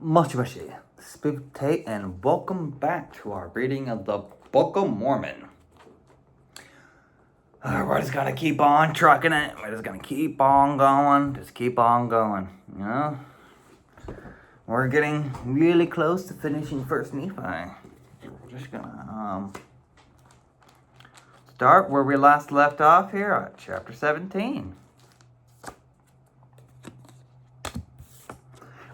Mushy, Spook Tate, and welcome back to our reading of the Book of Mormon. We're just gonna keep on trucking it. We're just gonna keep on going. Just keep on going. You know? We're getting really close to finishing First Nephi. We're just gonna start where we last left off here at chapter 17.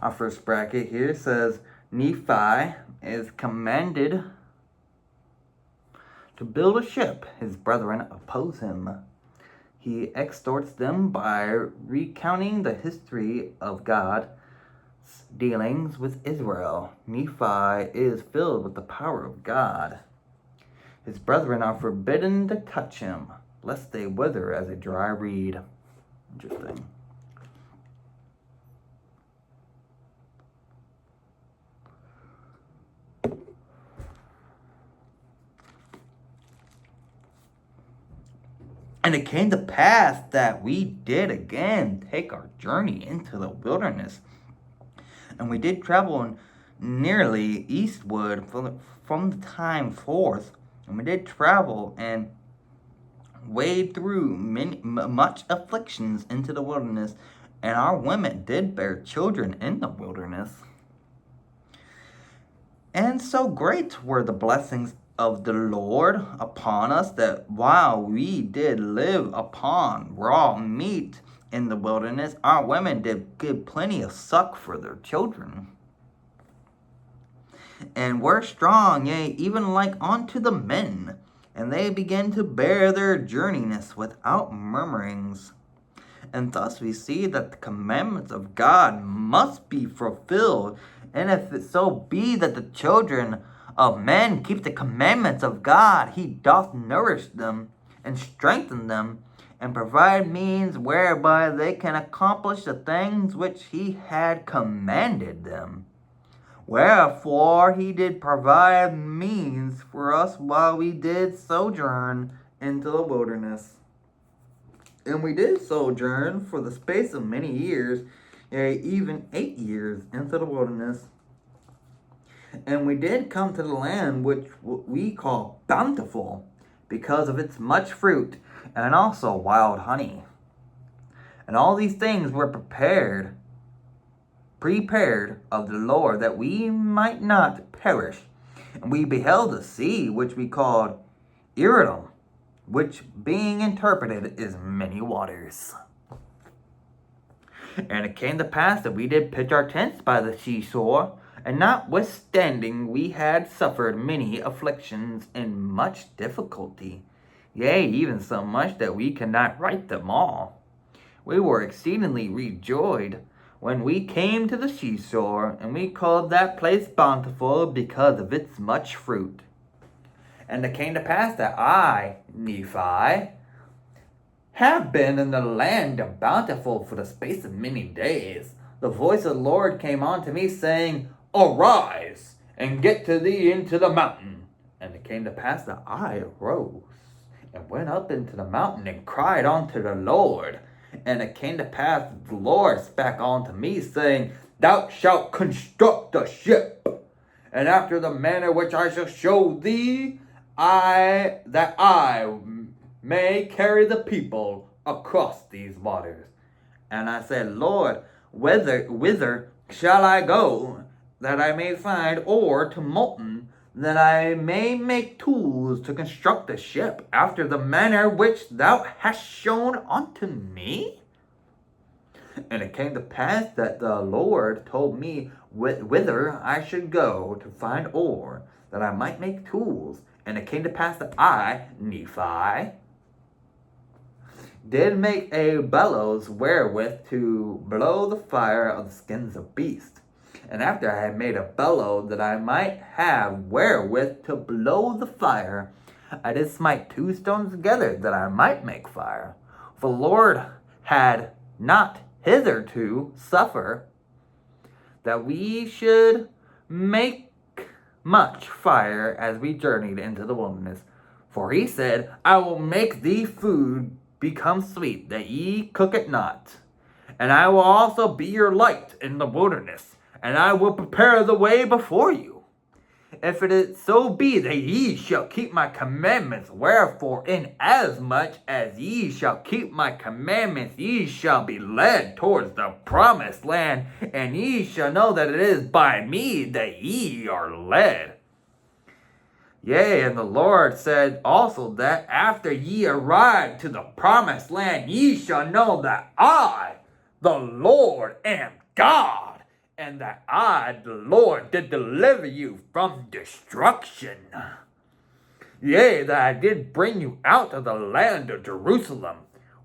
Our first bracket here says Nephi is commanded to build a ship. His brethren oppose him. He extorts them by recounting the history of God's dealings with Israel. Nephi is filled with the power of God. His brethren are forbidden to touch him, lest they wither as a dry reed. Interesting. And it came to pass that we did again take our journey into the wilderness. And we did travel nearly eastward from the time forth. And we did travel and wade through much afflictions into the wilderness. And our women did bear children in the wilderness. And so great were the blessings of the Lord upon us, that while we did live upon raw meat in the wilderness, our women did give plenty of suck for their children, and were strong, yea, even like unto the men, and they began to bear their journeyness without murmurings. And thus we see that the commandments of God must be fulfilled, and if it so be that the children of men keep the commandments of God, he doth nourish them and strengthen them, and provide means whereby they can accomplish the things which he had commanded them. Wherefore he did provide means for us while we did sojourn into the wilderness. And we did sojourn for the space of many years, yea, even 8 years into the wilderness. And we did come to the land which we call bountiful, because of its much fruit, and also wild honey. And all these things were prepared of the Lord, that we might not perish. And we beheld the sea, which we called Iridum, which being interpreted is many waters. And it came to pass that we did pitch our tents by the seashore, and notwithstanding we had suffered many afflictions and much difficulty, yea, even so much that we cannot write them all, we were exceedingly rejoiced when we came to the seashore, and we called that place bountiful because of its much fruit. And it came to pass that I, Nephi, have been in the land of bountiful for the space of many days. The voice of the Lord came unto me, saying, Arise, and get to thee into the mountain. And it came to pass that I arose, and went up into the mountain, and cried unto the Lord. And it came to pass that the Lord spake unto me, saying, Thou shalt construct a ship, and after the manner which I shall show thee, that I may carry the people across these waters. And I said, Lord, whither shall I go, that I may find ore to molten, that I may make tools to construct a ship, after the manner which thou hast shown unto me? And it came to pass that the Lord told me whither I should go to find ore, that I might make tools. And it came to pass that I, Nephi, did make a bellows wherewith to blow the fire of the skins of beasts. And after I had made a bellows that I might have wherewith to blow the fire, I did smite 2 stones together that I might make fire. For the Lord had not hitherto suffered that we should make much fire as we journeyed into the wilderness. For he said, I will make thee food become sweet, that ye cook it not. And I will also be your light in the wilderness, and I will prepare the way before you. If it is so be that ye shall keep my commandments, wherefore inasmuch as ye shall keep my commandments, ye shall be led towards the promised land, and ye shall know that it is by me that ye are led. Yea, and the Lord said also that after ye arrive to the promised land, ye shall know that I, the Lord, am God, and that I, the Lord, did deliver you from destruction. Yea, that I did bring you out of the land of Jerusalem.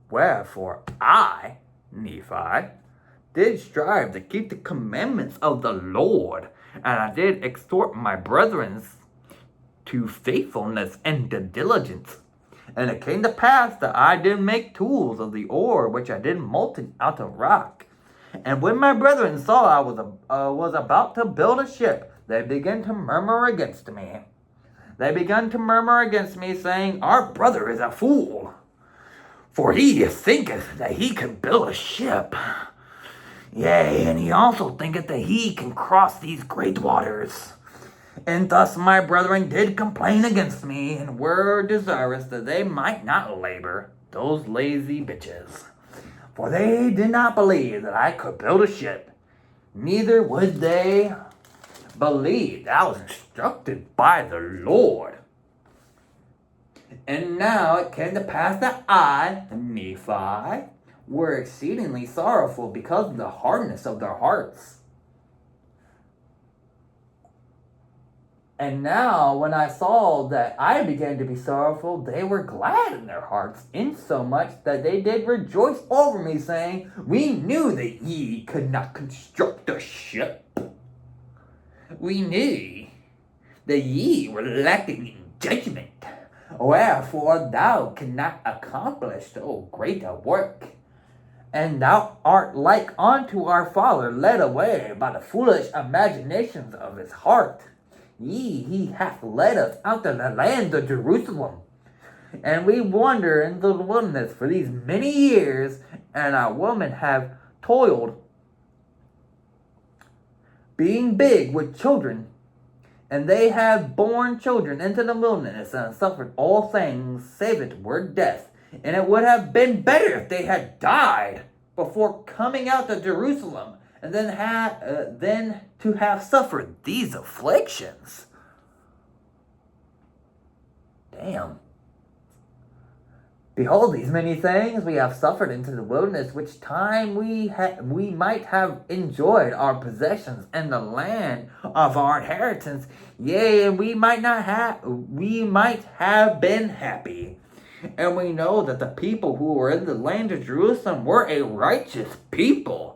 Wherefore I, Nephi, did strive to keep the commandments of the Lord, and I did exhort my brethren to faithfulness and to diligence. And it came to pass that I did make tools of the ore which I did molten out of rock. And when my brethren saw I was about to build a ship, they began to murmur against me. They began to murmur against me, saying, Our brother is a fool, for he thinketh that he can build a ship. Yea, and he also thinketh that he can cross these great waters. And thus my brethren did complain against me, and were desirous that they might not labor, those lazy bitches. For they did not believe that I could build a ship, neither would they believe that I was instructed by the Lord. And now it came to pass that I, Nephi, were exceedingly sorrowful because of the hardness of their hearts. And now, when I saw that I began to be sorrowful, they were glad in their hearts, insomuch that they did rejoice over me, saying, We knew that ye could not construct a ship. We knew that ye were lacking in judgment. Wherefore thou cannot accomplish so great a work. And thou art like unto our father, led away by the foolish imaginations of his heart. He hath led us out of the land of Jerusalem. And we wander in the wilderness for these many years, and our women have toiled, being big with children. And they have borne children into the wilderness, and suffered all things, save it were death. And it would have been better if they had died before coming out to Jerusalem, and then to have suffered these afflictions. Damn. Behold, these many things we have suffered into the wilderness, which time we might have enjoyed our possessions and the land of our inheritance. Yea, and we might have been happy. And we know that the people who were in the land of Jerusalem were a righteous people,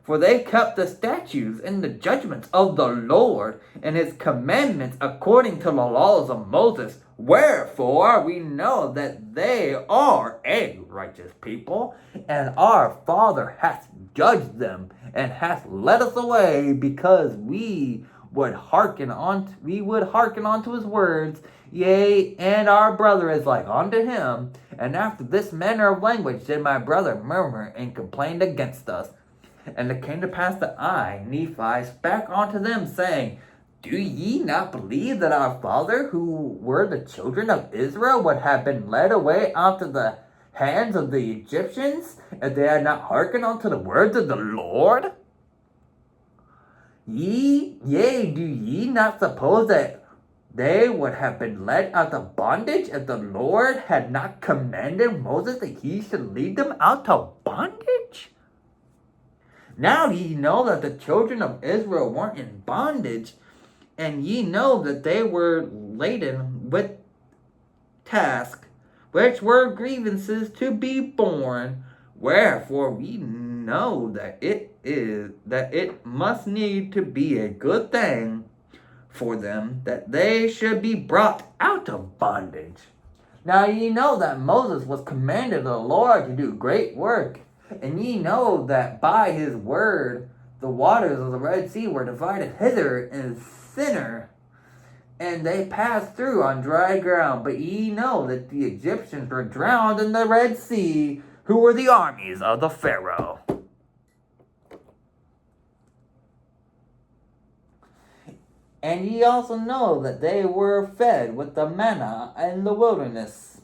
for they kept the statutes and the judgments of the Lord and his commandments according to the laws of Moses. Wherefore we know that they are a righteous people, and our Father hath judged them, and hath led us away, because we would hearken unto his words. Yea, and our brother is like unto him. And after this manner of language did my brother murmur and complained against us. And it came to pass that I, Nephi, spake unto them, saying, Do ye not believe that our father, who were the children of Israel, would have been led away out of the hands of the Egyptians, if they had not hearkened unto the words of the Lord? Yea, do ye not suppose that they would have been led out of bondage if the Lord had not commanded Moses that he should lead them out of bondage? Now ye know that the children of Israel weren't in bondage, and ye know that they were laden with tasks, which were grievances to be borne. Wherefore we know that it must need to be a good thing for them that they should be brought out of bondage. Now ye know that Moses was commanded of the Lord to do great work, and ye know that by his word the waters of the Red Sea were divided hither and thither, and they passed through on dry ground. But ye know that the Egyptians were drowned in the Red Sea, who were the armies of the Pharaoh. And ye also know that they were fed with the manna in the wilderness.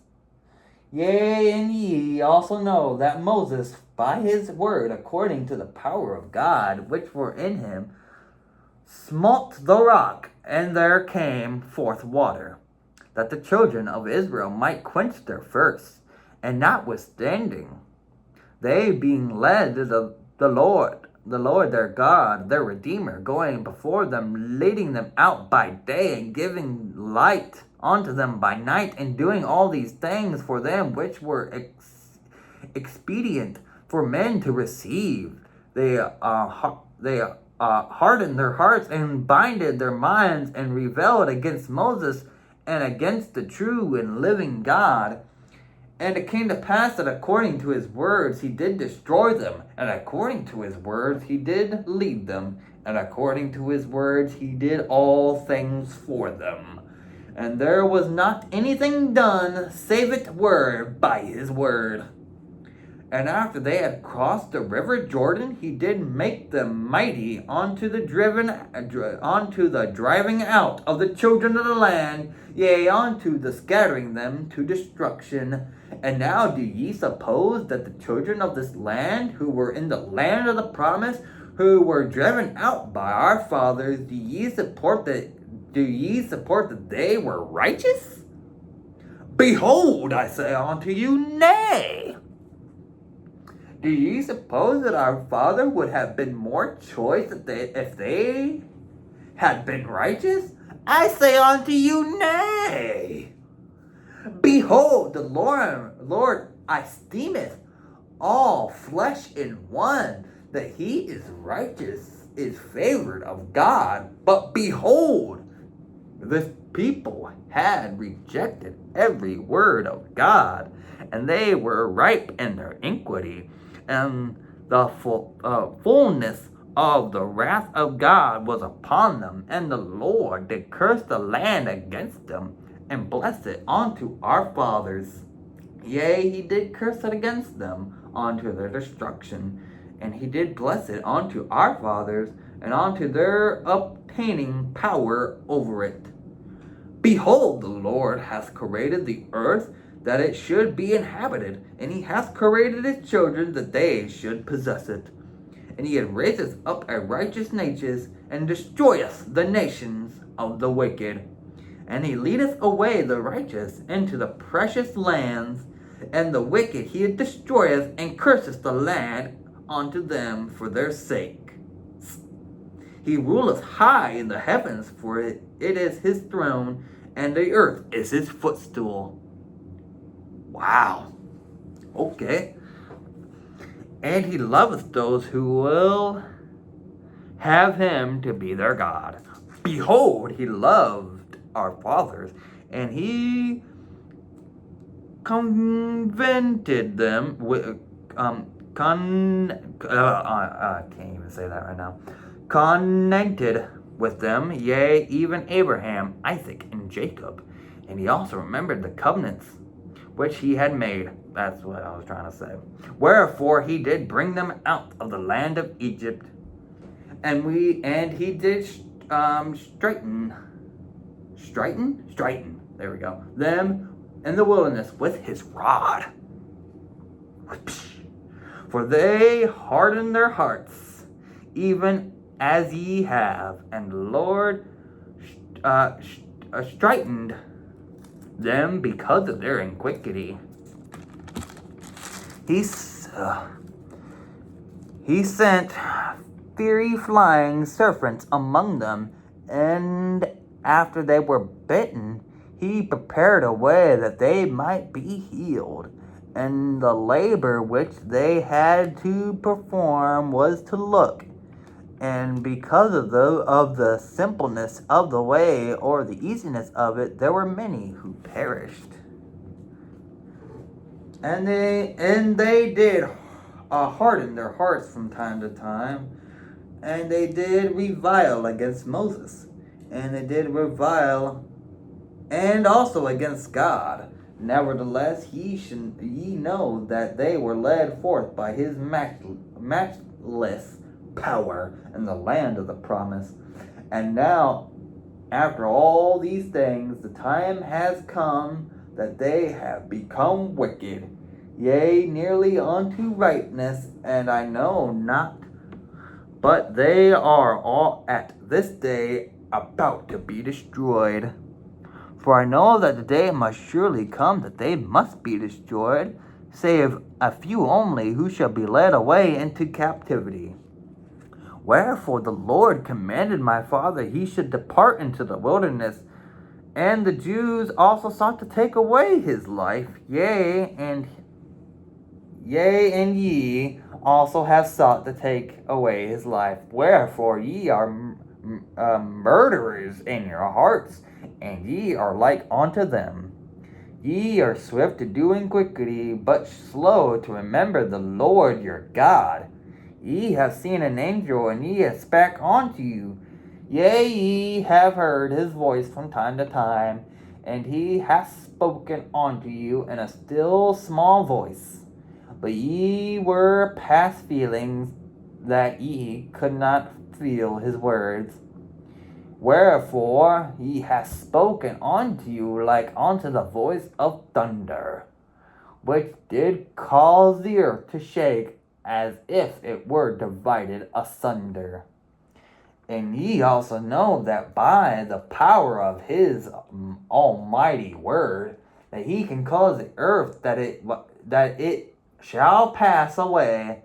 Yea, and ye also know that Moses, by his word, according to the power of God, which were in him, smote the rock, and there came forth water, that the children of Israel might quench their thirst. And notwithstanding, they being led to the Lord their God, their Redeemer, going before them, leading them out by day, and giving light unto them by night, and doing all these things for them which were expedient for men to receive. They hardened their hearts and binded their minds, and rebelled against Moses and against the true and living God. And it came to pass that according to his words he did destroy them, and according to his words he did lead them, and according to his words he did all things for them. And there was not anything done, save it were by his word. And after they had crossed the river Jordan, he did make them mighty onto the driving out of the children of the land, yea, unto the scattering them to destruction. And now do ye suppose that the children of this land, who were in the land of the promise, who were driven out by our fathers, do ye support that they were righteous? Behold, I say unto you, nay. Do ye suppose that our father would have been more choice if they had been righteous? I say unto you, nay. Behold, the Lord esteemeth all flesh in one, that he is righteous, is favored of God. But behold, this people had rejected every word of God, and they were ripe in their iniquity, and the fullness of the wrath of God was upon them, and the Lord did curse the land against them, and bless it unto our fathers. Yea, he did curse it against them unto their destruction, and he did bless it unto our fathers, and unto their obtaining power over it. Behold, the Lord hath created the earth, that it should be inhabited, and he hath created his children, that they should possess it. And he raiseth up a righteous nations, and destroyeth the nations of the wicked. And he leadeth away the righteous into the precious lands, and the wicked he destroyeth, and curseth the land unto them for their sake. He ruleth high in the heavens, for it is his throne, and the earth is his footstool. Wow. Okay. And he loveth those who will have him to be their God. Behold, he loved our fathers, and he covenanted them with I can't even say that right now. Covenanted with them, yea, even Abraham, Isaac, and Jacob. And he also remembered the covenants which he had made. That's what I was trying to say. Wherefore he did bring them out of the land of Egypt, and he did straighten. There we go. Them in the wilderness with his rod. For they hardened their hearts, even as ye have, and the Lord straitened them because of their iniquity. He sent fiery flying serpents among them, and after they were bitten, he prepared a way that they might be healed. And the labor which they had to perform was to look. And because of the simpleness of the way, or the easiness of it, there were many who perished. And they did harden their hearts from time to time, and they did revile against Moses, and they did revile and also against God. Nevertheless, ye know that they were led forth by his matchless power in the land of the promise. And now After all these things, the time has come that they have become wicked, yea, nearly unto rightness, and I know not, but they are all at this day about to be destroyed. For I know that the day must surely come that they must be destroyed, save a few only who shall be led away into captivity. Wherefore the Lord commanded my father he should depart into the wilderness, and the Jews also sought to take away his life. Yea, and ye also have sought to take away his life. Wherefore ye are murderers in your hearts, and ye are like unto them. Ye are swift to do iniquity, but slow to remember the Lord your God. Ye have seen an angel, and ye have spake unto you. Yea, ye have heard his voice from time to time, and he hath spoken unto you in a still small voice. But ye were past feelings, that ye could not feel his words. Wherefore he hath spoken unto you like unto the voice of thunder, which did cause the earth to shake, as if it were divided asunder. And ye also know that by the power of his almighty word, that he can cause the earth that it shall pass away.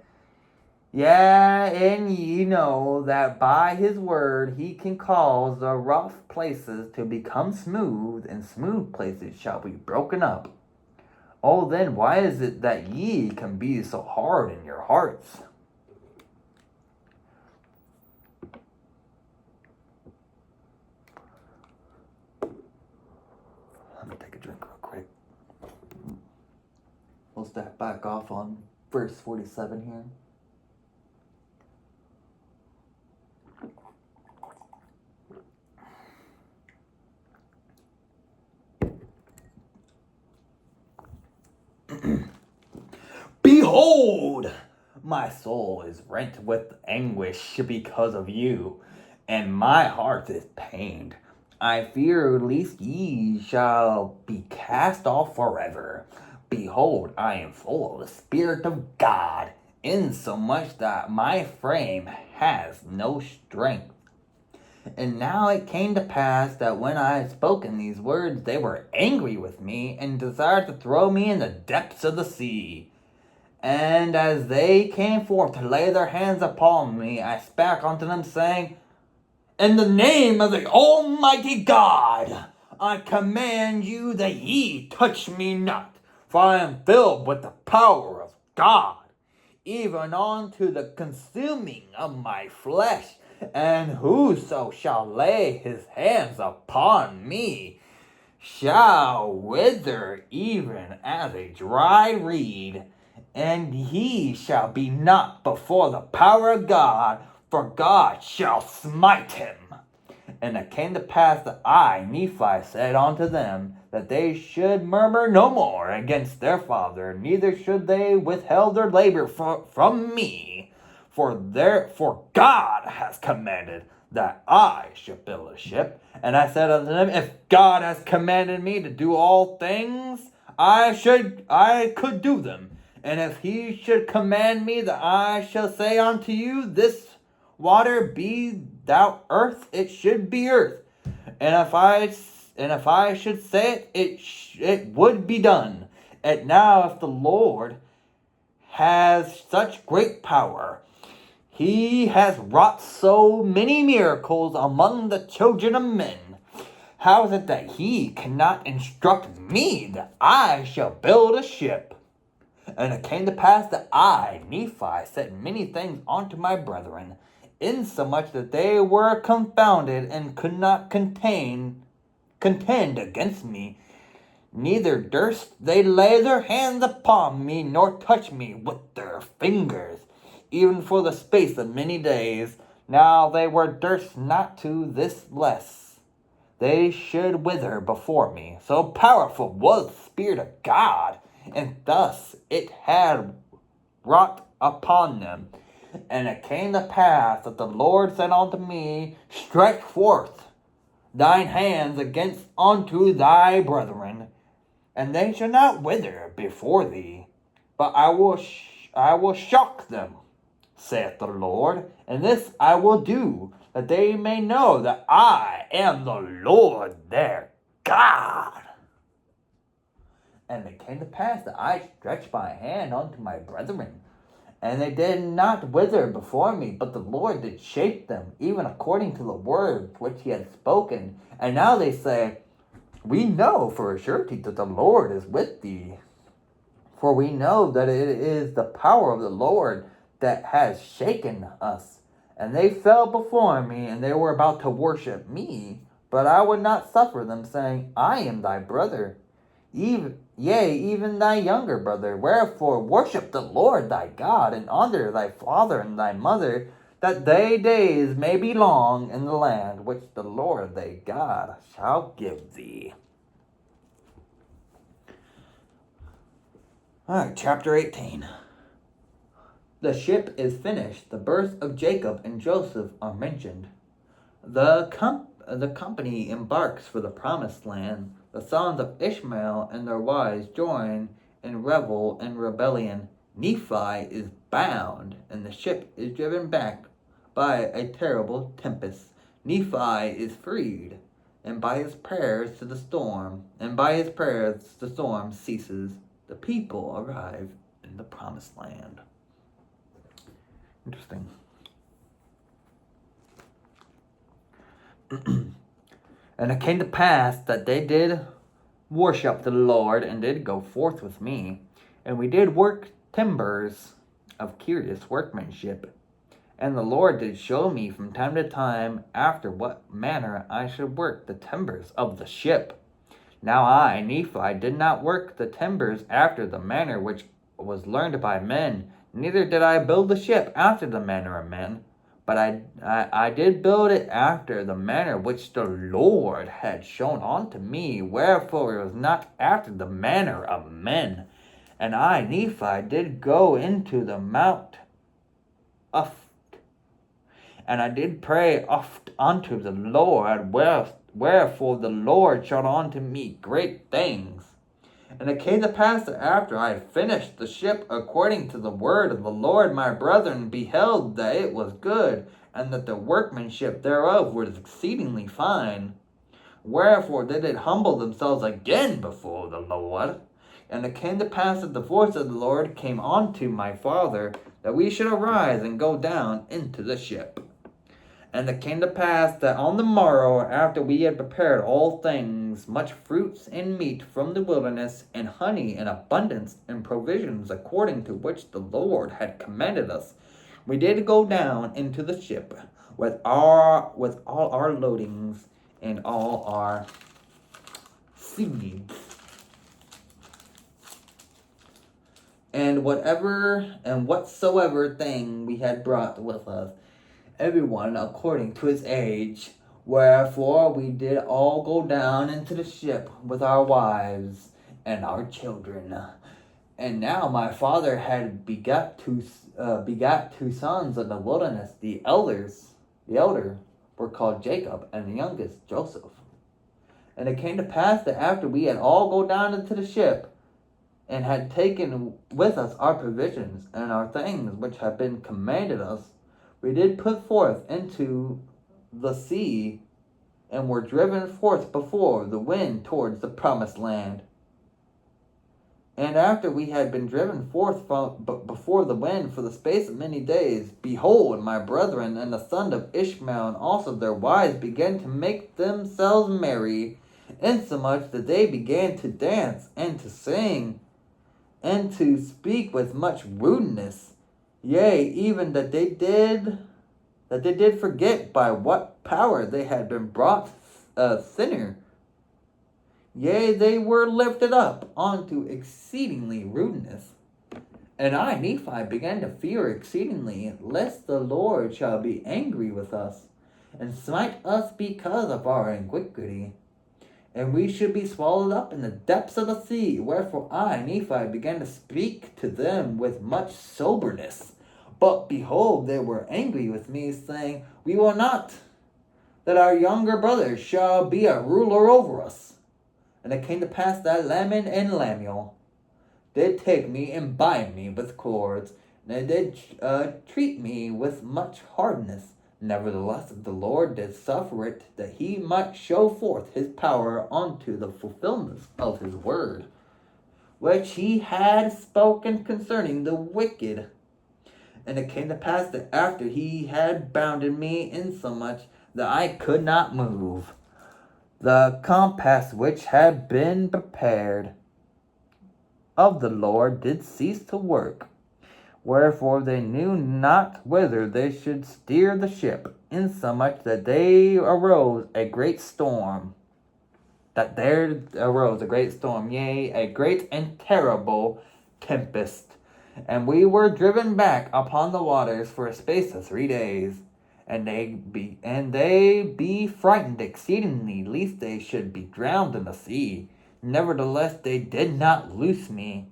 Yea, and ye know that by his word he can cause the rough places to become smooth, and smooth places shall be broken up. Oh, then why is it that ye can be so hard in your hearts? Let me take a drink real quick. We'll step back off on verse 47 here. Behold, my soul is rent with anguish because of you, and my heart is pained. I fear lest ye shall be cast off forever. Behold, I am full of the Spirit of God, insomuch that my frame has no strength. And now it came to pass that when I had spoken these words, they were angry with me, and desired to throw me in the depths of the sea. And as they came forth to lay their hands upon me, I spake unto them, saying, In the name of the Almighty God, I command you that ye touch me not, for I am filled with the power of God, even unto the consuming of my flesh. And whoso shall lay his hands upon me shall wither even as a dry reed, and he shall be not before the power of God, for God shall smite him. And it came to pass that I, Nephi, said unto them that they should murmur no more against their father, neither should they withhold their labor from me, for God has commanded that I should build a ship. And I said unto them, If God has commanded me to do all things, I could do them. And if he should command me that I shall say unto you, This water be thou earth, it should be earth. And if I should say it, it would be done. And now if the Lord has such great power, he has wrought so many miracles among the children of men, how is it that he cannot instruct me that I shall build a ship? And it came to pass that I, Nephi, said many things unto my brethren, insomuch that they were confounded, and could not contend against me. Neither durst they lay their hands upon me, nor touch me with their fingers, even for the space of many days. Now they were durst not to this less. They should wither before me. So powerful was the Spirit of God, and thus it had wrought upon them. And it came to pass that the Lord said unto me, Stretch forth thine hands against unto thy brethren, and they shall not wither before thee, but I will shock them, saith the Lord, and this I will do, that they may know that I am the Lord their God. And it came to pass that I stretched my hand unto my brethren, and they did not wither before me, but the Lord did shake them, even according to the words which he had spoken. And now they say, we know for a surety that the Lord is with thee. For we know that it is the power of the Lord that has shaken us. And they fell before me, and they were about to worship me. But I would not suffer them, saying, I am thy brother, even thy younger brother. Wherefore worship the Lord thy God, and honor thy father and thy mother, that thy days may be long in the land which the Lord thy God shall give thee. Alright, chapter 18. The ship is finished. The birth of Jacob and Joseph are mentioned. The company embarks for the promised land. The sons of Ishmael and their wives join in revel and rebellion. Nephi is bound, and the ship is driven back by a terrible tempest. Nephi is freed, and by his prayers the storm ceases. The people arrive in the promised land. Interesting. And it came to pass that they did worship the Lord, and did go forth with me. And we did work timbers of curious workmanship. And the Lord did show me from time to time after what manner I should work the timbers of the ship. Now I, Nephi, did not work the timbers after the manner which was learned by men, neither did I build the ship after the manner of men, but I did build it after the manner which the Lord had shown unto me, wherefore it was not after the manner of men. And I, Nephi, did go into the mount oft, and I did pray oft unto the Lord, wherefore the Lord showed unto me great things. And it came to pass that after I had finished the ship according to the word of the Lord, my brethren beheld that it was good, and that the workmanship thereof was exceedingly fine. Wherefore they did humble themselves again before the Lord. And it came to pass that the voice of the Lord came unto my father, that we should arise and go down into the ship. And it came to pass that on the morrow, after we had prepared all things, much fruits and meat from the wilderness, and honey in abundance, and provisions according to which the Lord had commanded us, we did go down into the ship with all our loadings and all our seeds, and whatsoever thing we had brought with us, everyone according to his age. Wherefore we did all go down into the ship with our wives and our children. And now my father had begat two sons in the wilderness. The elder were called Jacob, and the youngest Joseph. And it came to pass that after we had all go down into the ship, and had taken with us our provisions and our things which had been commanded us, we did put forth into the sea, and were driven forth before the wind towards the promised land. And after we had been driven forth before the wind for the space of many days, behold, my brethren and the sons of Ishmael and also their wives began to make themselves merry, insomuch that they began to dance and to sing, and to speak with much rudeness. Yea, even that they did forget by what power they had been brought sinner. Yea, they were lifted up unto exceedingly rudeness. And I, Nephi, began to fear exceedingly, lest the Lord shall be angry with us, and smite us because of our iniquity, and we should be swallowed up in the depths of the sea. Wherefore I, Nephi, began to speak to them with much soberness. But behold, they were angry with me, saying, We will not that our younger brother shall be a ruler over us. And it came to pass that Laman and Lamuel did take me and bind me with cords, and they did treat me with much hardness. Nevertheless, the Lord did suffer it, that he might show forth his power unto the fulfillment of his word, which he had spoken concerning the wicked. And it came to pass that after he had bounded me insomuch that I could not move, the compass which had been prepared of the Lord did cease to work. Wherefore they knew not whither they should steer the ship, insomuch that there arose a great storm. Yea, a great and terrible tempest. And we were driven back upon the waters for a space of 3 days. And they be frightened exceedingly, lest they should be drowned in the sea. Nevertheless, they did not loose me.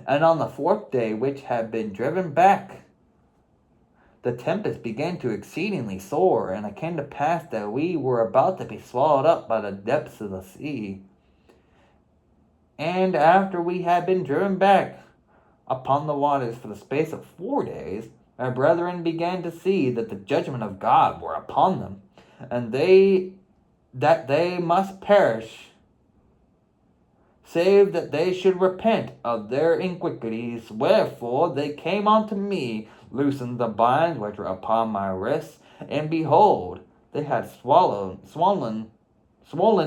And on the 4th day, which had been driven back, the tempest began to exceedingly soar, and it came to pass that we were about to be swallowed up by the depths of the sea. And after we had been driven back upon the waters for the space of 4 days, my brethren began to see that the judgment of God were upon them, and that they must perish, save that they should repent of their iniquities. Wherefore they came unto me, loosened the binds which were upon my wrists, and behold, they had swollen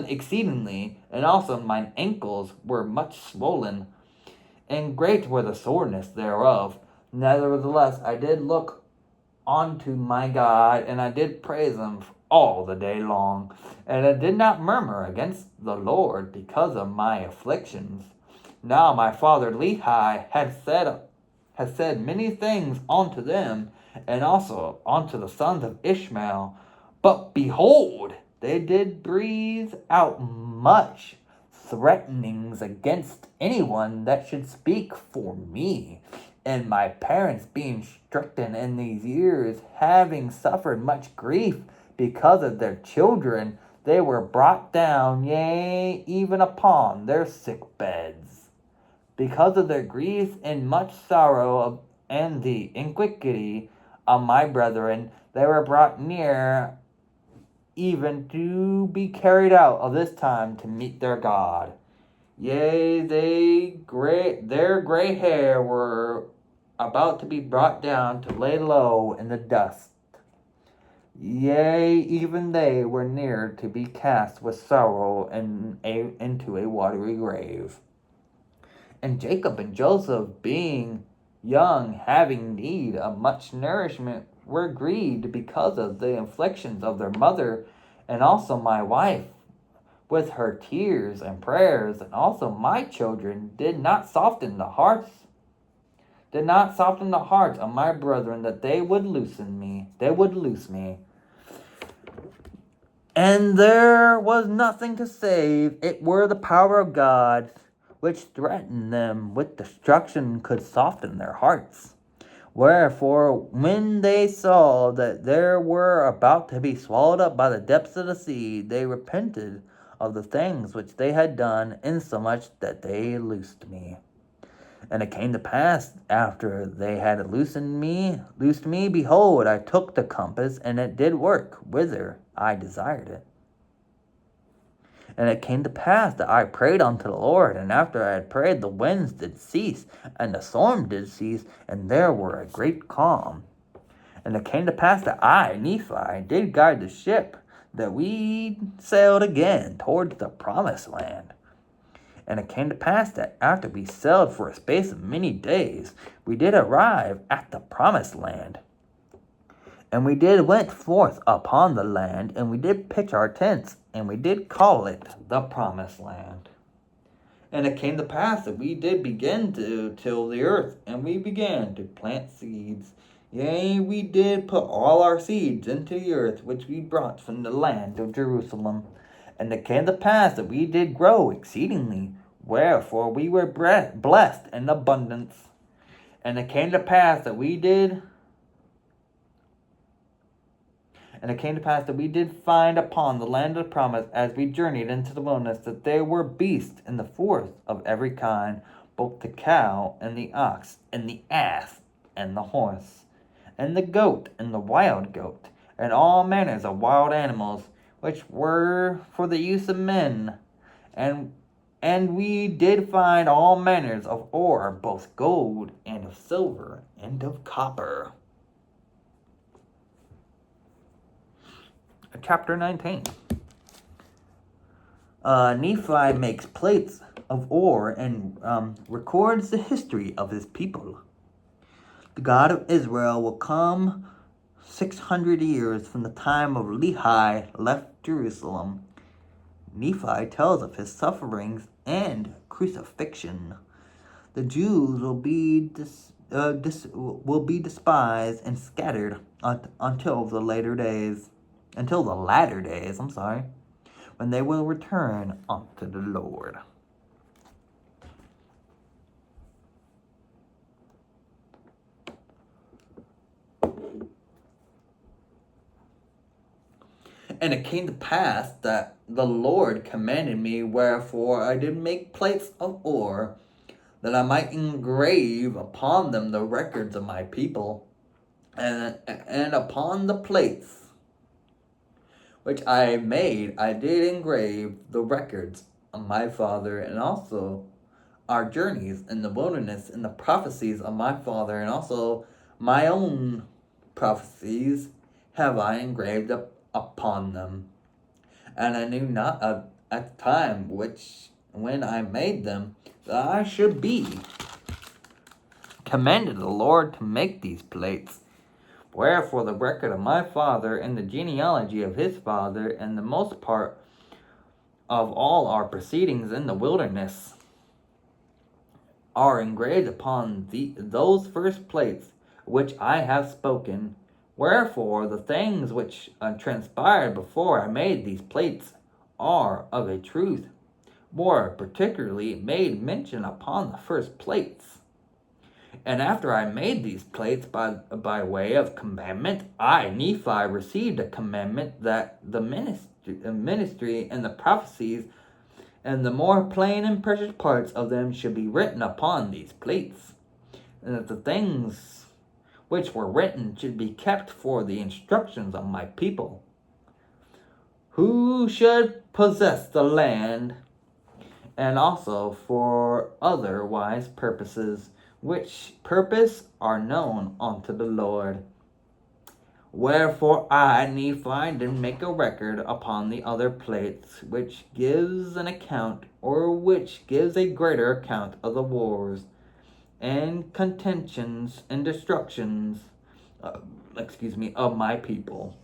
exceedingly, and also mine ankles were much swollen, and great were the soreness thereof. Nevertheless, I did look unto my God, and I did praise him all the day long, and I did not murmur against the Lord because of my afflictions. Now my father Lehi had said many things unto them, and also unto the sons of Ishmael. But behold, they did breathe out much threatenings against anyone that should speak for me. And my parents being stricken in these years, having suffered much grief because of their children, they were brought down, yea, even upon their sick beds. Because of their grief and much sorrow and the iniquity of my brethren, they were brought near even to be carried out of this time to meet their God. Yea, their gray hair were about to be brought down to lay low in the dust. Yea, even they were near to be cast with sorrow into a watery grave. And Jacob and Joseph, being young, having need of much nourishment, were grieved because of the afflictions of their mother, and also my wife with her tears and prayers, and also my children did not soften the hearts of my brethren, that they would loose me. And there was nothing to save. It were the power of God, which threatened them with destruction, could soften their hearts. Wherefore, when they saw that they were about to be swallowed up by the depths of the sea, they repented of the things which they had done, insomuch that they loosed me. And it came to pass, after they had loosed me, behold, I took the compass, and it did work whither I desired it. And it came to pass that I prayed unto the Lord, and after I had prayed, the winds did cease, and the storm did cease, and there were a great calm. And it came to pass that I, Nephi, did guide the ship, that we sailed again towards the promised land. And it came to pass that after we sailed for a space of many days, we did arrive at the promised land. And we did went forth upon the land, and we did pitch our tents, and we did call it the promised land. And it came to pass that we did begin to till the earth, and we began to plant seeds. Yea, we did put all our seeds into the earth, which we brought from the land of Jerusalem. And it came to pass that we did grow exceedingly, wherefore we were blessed in abundance. And it came to pass that we did And it came to pass that we did find upon the land of promise, as we journeyed into the wilderness, that there were beasts in the forest of every kind, both the cow and the ox, and the ass and the horse, and the goat and the wild goat, and all manners of wild animals, which were for the use of men. And we did find all manners of ore, both gold and of silver and of copper. Chapter 19. Nephi makes plates of ore and records the history of his people. The God of Israel will come 600 years from the time of Lehi left Jerusalem. Nephi tells of his sufferings and crucifixion. The Jews will be despised and scattered until the latter days, when they will return unto the Lord. And it came to pass that the Lord commanded me, wherefore I did make plates of ore, that I might engrave upon them the records of my people, and upon the plates which I made, I did engrave the records of my father, and also our journeys in the wilderness, and the prophecies of my father, and also my own prophecies have I engraved upon them. And I knew not at the time when I made them, that I should be commanded the Lord to make these plates. Wherefore the record of my father, and the genealogy of his father, and the most part of all our proceedings in the wilderness, are engraved upon those first plates which I have spoken. Wherefore the things which transpired before I made these plates are of a truth, more particularly made mention upon the first plates. And after I made these plates by way of commandment, I, Nephi, received a commandment that the ministry and the prophecies and the more plain and precious parts of them should be written upon these plates, and that the things which were written should be kept for the instructions of my people, who should possess the land, and also for other wise purposes, which purpose are known unto the Lord. Wherefore I, Nephi, did make a record upon the other plates, which gives an account, or which gives a greater account of the wars, and contentions, and destructions, of my people.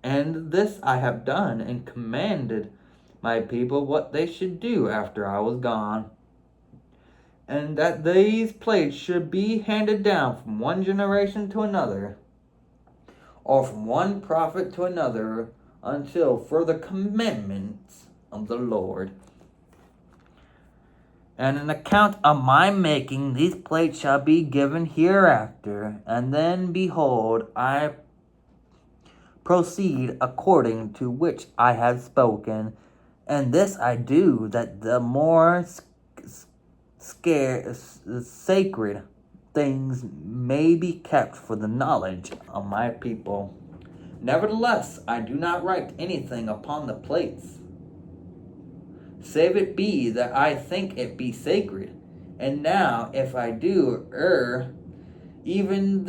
And this I have done, and commanded my people what they should do after I was gone, and that these plates should be handed down from one generation to another, or from one prophet to another, until further commandments of the Lord. And an account of my making these plates shall be given hereafter, and then behold, I proceed according to which I have spoken, and this I do, that the more sacred things may be kept for the knowledge of my people. Nevertheless, I do not write anything upon the plates, save it be that I think it be sacred. And now, if I do err, even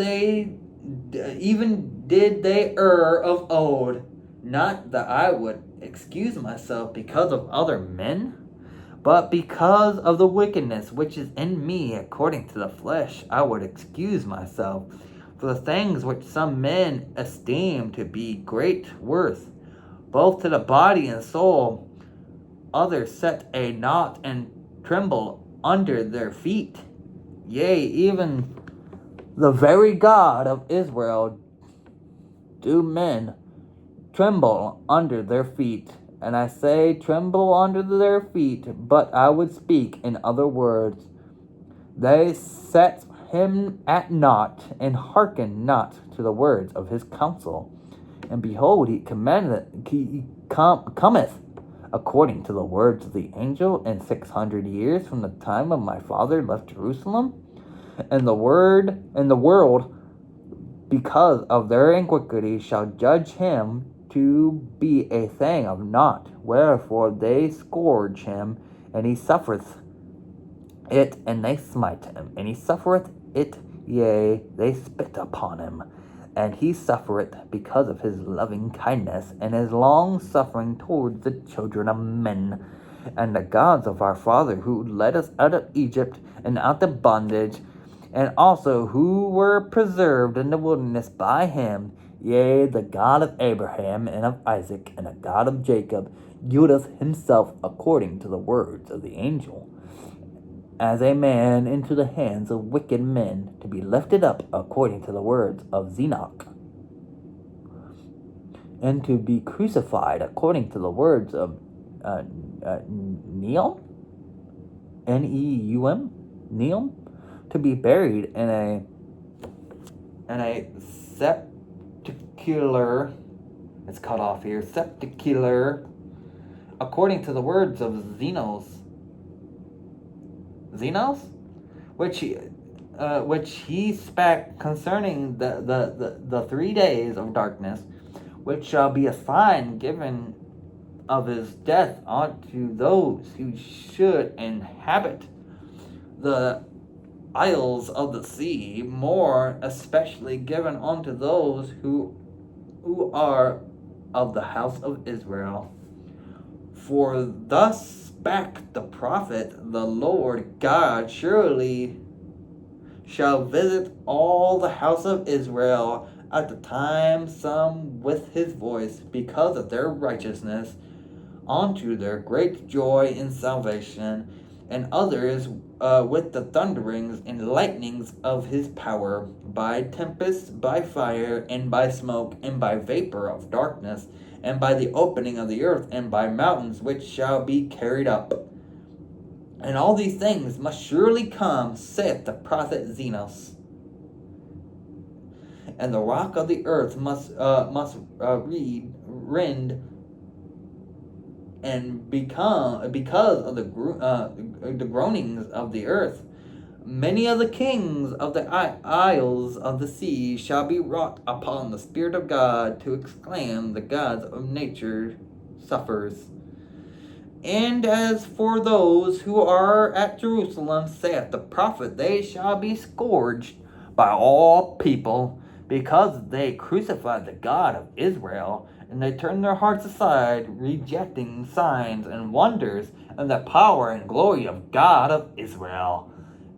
did they err of old, not that I would excuse myself because of other men, but because of the wickedness which is in me according to the flesh, I would excuse myself. For the things which some men esteem to be great worth, both to the body and soul, others set a knot and tremble under their feet. Yea, even the very God of Israel do men tremble under their feet. And I say tremble under their feet, but I would speak in other words. They set him at naught, and hearken not to the words of his counsel. And behold, he cometh according to the words of the angel in 600 years from the time of my father left Jerusalem, and the world, because of their iniquity, shall judge him to be a thing of naught. Wherefore they scourge him, and he suffereth it, and they smite him, and he suffereth it, yea, they spit upon him, and he suffereth because of his loving kindness and his long suffering towards the children of men. And the gods of our father, who led us out of Egypt and out of bondage, and also who were preserved in the wilderness by him, yea, the God of Abraham and of Isaac and the God of Jacob, yieldeth himself according to the words of the angel, as a man into the hands of wicked men, to be lifted up according to the words of Enoch, and to be crucified according to the words of Neum, Neum, Neum, to be buried in a sepulchre. It's cut off here. Sepulchre, according to the words of Zenos, which he spake concerning the 3 days of darkness, which shall be a sign given of his death unto those who should inhabit the isles of the sea, more especially given unto those who are of the house of Israel. For thus spake the prophet, the Lord God surely shall visit all the house of Israel at the time, some with his voice, because of their righteousness, unto their great joy in salvation, and others with the thunderings and lightnings of his power, by tempest, by fire, and by smoke, and by vapor of darkness, and by the opening of the earth, and by mountains which shall be carried up. And all these things must surely come, saith the prophet Zenos. And the rock of the earth must rend, and become, because of the groanings of the earth. Many of the kings of the isles of the sea shall be wrought upon the Spirit of God, to exclaim, the gods of nature suffers. And as for those who are at Jerusalem, saith the prophet, they shall be scourged by all people, because they crucified the God of Israel, and they turned their hearts aside, rejecting signs and wonders, and the power and glory of God of Israel.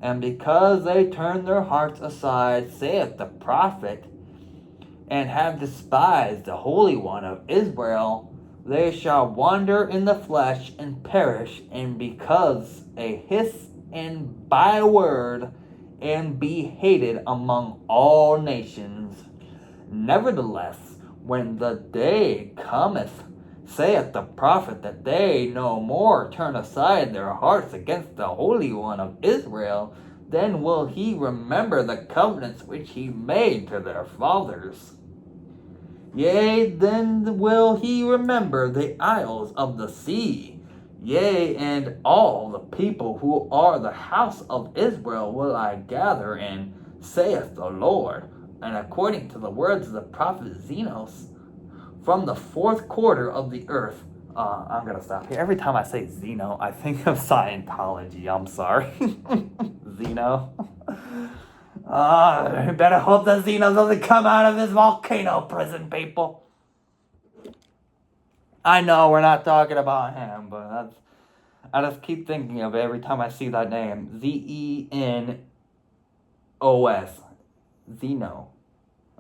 And because they turned their hearts aside, saith the prophet, and have despised the Holy One of Israel, they shall wander in the flesh and perish, and because a hiss and byword, and be hated among all nations. Nevertheless, when the day cometh, saith the prophet, that they no more turn aside their hearts against the Holy One of Israel, then will he remember the covenants which he made to their fathers. Yea, then will he remember the isles of the sea. Yea, and all the people who are the house of Israel will I gather in, saith the Lord. And according to the words of the prophet Zenos, from the 4th quarter of the earth. I'm going to stop here. Every time I say Zeno, I think of Scientology. I'm sorry. Zeno. I better hope that Zeno doesn't come out of his volcano prison, people. I know we're not talking about him, but I just keep thinking of it every time I see that name. Zenos. Zeno.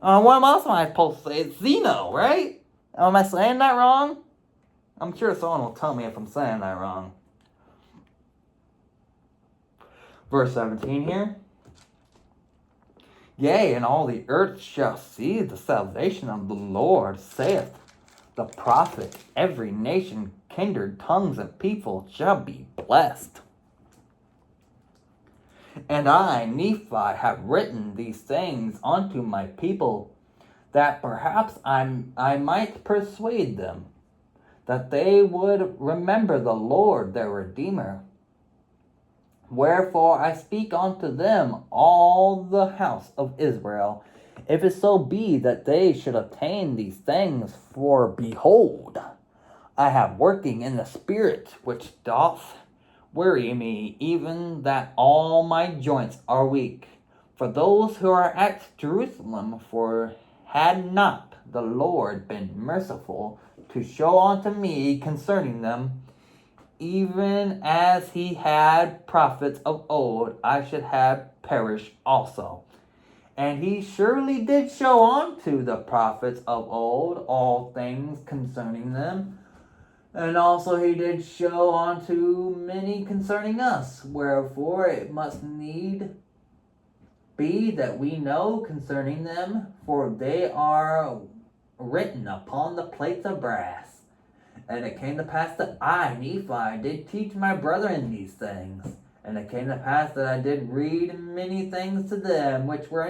What else am I supposed to say? It's Zeno, right? Am I saying that wrong? I'm sure someone will tell me if I'm saying that wrong. Verse 17 here. Yea, and all the earth shall see the salvation of the Lord, saith the prophet. Every nation, kindred, tongues, and people shall be blessed. And I, Nephi, have written these things unto my people, that perhaps I might persuade them, that they would remember the Lord their Redeemer. Wherefore I speak unto them, all the house of Israel, if it so be that they should attain these things. For behold, I have working in the spirit which doth weary me, even that all my joints are weak. For those who are at Jerusalem, for had not the Lord been merciful to show unto me concerning them, even as he had prophets of old, I should have perished also. And he surely did show unto the prophets of old all things concerning them. And also he did show unto many concerning us. Wherefore it must need be that we know concerning them, for they are written upon the plates of brass. And it came to pass that I, Nephi, did teach my brethren these things. And it came to pass that I did read many things to them, which were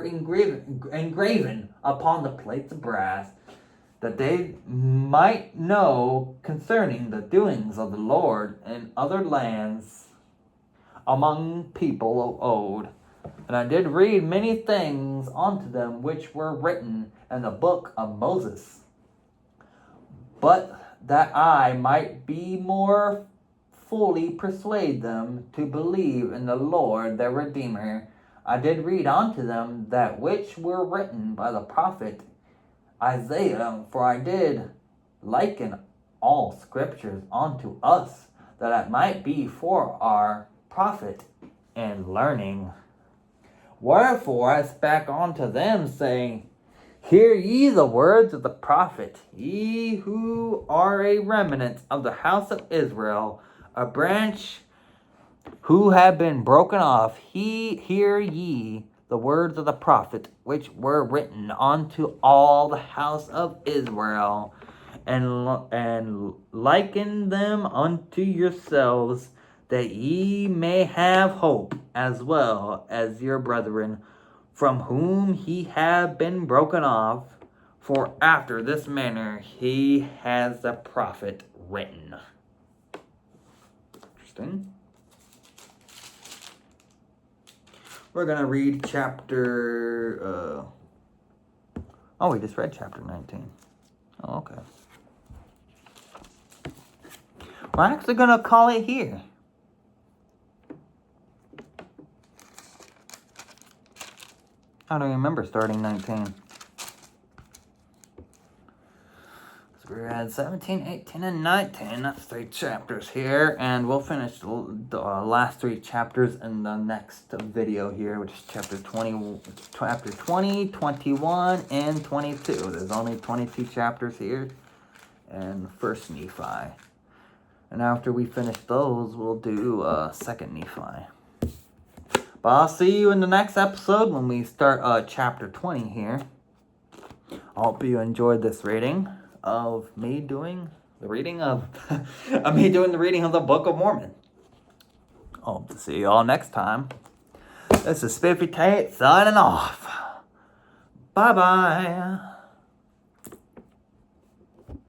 engraven upon the plates of brass, that they might know concerning the doings of the Lord in other lands among people of old. And I did read many things unto them which were written in the book of Moses. But that I might be more fully persuade them to believe in the Lord their Redeemer, I did read unto them that which were written by the prophet Isaiah. For I did liken all scriptures unto us, that it might be for our profit and learning. Wherefore I spake unto them, saying, Hear ye the words of the prophet, ye who are a remnant of the house of Israel, a branch who have been broken off. Hear ye the words of the prophet, which were written unto all the house of Israel, and liken them unto yourselves, that ye may have hope, as well as your brethren, from whom he have been broken off. For after this manner he has the prophet written. Interesting. We're going to read chapter... we just read chapter 19. Oh, okay. We're actually going to call it here. I don't remember starting 19. So we're at 17, 18, and 19. That's 3 chapters here. And we'll finish the last 3 chapters in the next video here, which is chapter 20, 21, and 22. There's only 22 chapters here. And First Nephi. And after we finish those, we'll do 2nd Nephi. But I'll see you in the next episode when we start chapter 20 here. I hope you enjoyed this reading of me doing the reading of the Book of Mormon. I hope to see you all next time. This is Spiffy Tate signing off. Bye-bye.